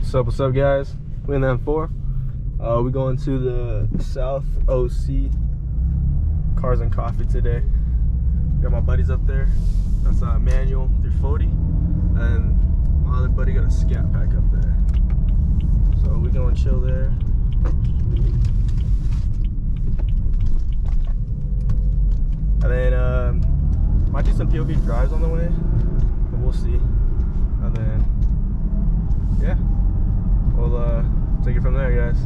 What's up, guys? We in the M4. We going to the South OC Cars and Coffee today. Got my buddies up there. That's Manual 340, and my other buddy got a Scat Pack up there. So we gonna chill there. And then might do some POV drives on the way, but we'll see. And then yeah, we'll take it from there, guys.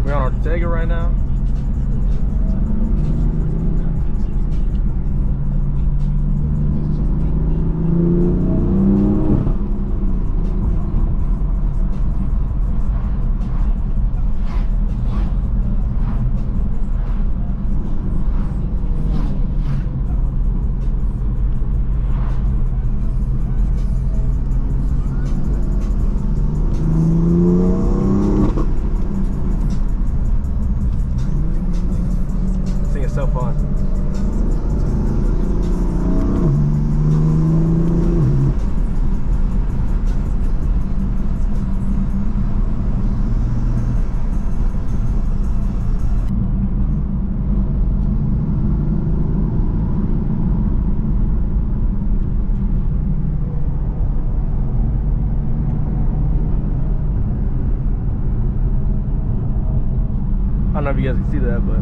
We're on Ortega right now. So fun. I don't know if you guys can see that, but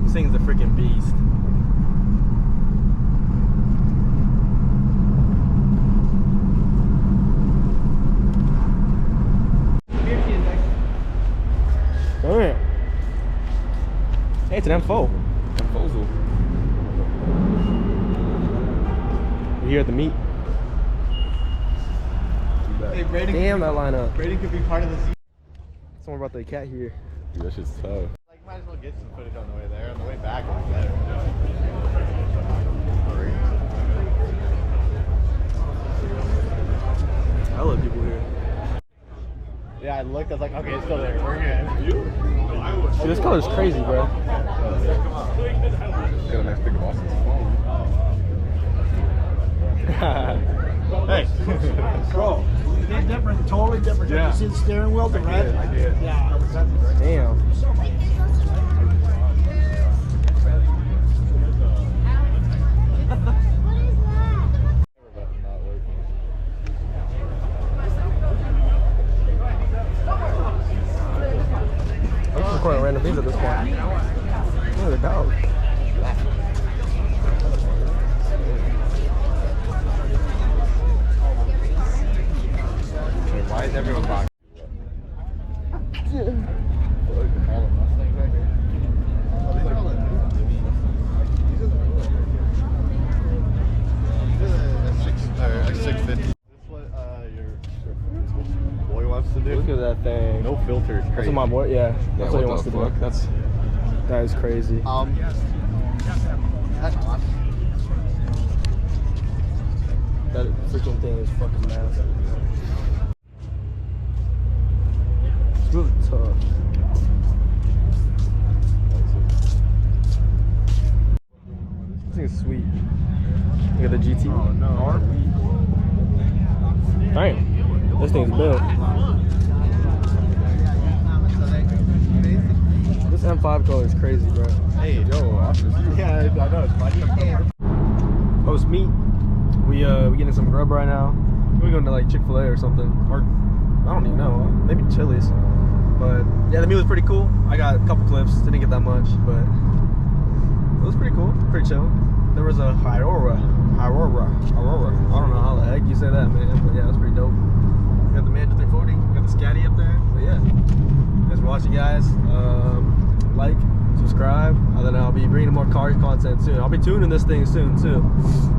this thing's a freaking beast. Alright. Hey, it's an M4. We're here at the meet. Hey, Brayden, damn, that lineup. Brayden could be part of the Z. Somewhere about the cat here. Dude, that shit's tough. Like, might as well get some footage on the way there. On the way back, it'll be better. I love people here. Yeah, I looked. I was like, okay, it's still there. We're good. Dude, this color's crazy, bro. Got a nice big Austin's phone. Hey. Bro, they're different, totally different. Yeah. You see the steering wheel, the red? I did. Yeah. Damn. I'm just recording random things at this point. Look at the dog. Why is everyone talking? X650. Is this what your boy wants to do? Look at that thing. No filter. It's That's crazy. what my boy, yeah. That's what he wants to do. That's That is crazy. That's awesome. That freaking thing is fucking massive. It's really tough. This thing is sweet. Look at the GT. Oh no. Dang. This thing's built. This M5 color is crazy, bro. Hey, yo, officer. Yeah, I know. It's my Post meet. We getting some grub right now. We're going to like Chick-fil-A or something, or I don't even know, maybe Chili's. But yeah, the meal was pretty cool. I got a couple clips, didn't get that much, but it was pretty cool, pretty chill. There was a Aurora. I don't know how the heck you say that, man, but yeah, it was pretty dope. We got the Mando 340, we got the Scatty up there. But yeah, thanks for watching, guys. Like, subscribe, and then I'll be bringing more car content soon. I'll be tuning this thing soon too,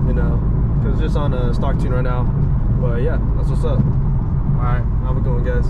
you know, because it's just on a stock tune right now. But yeah, that's what's up. All right, have a good one, guys.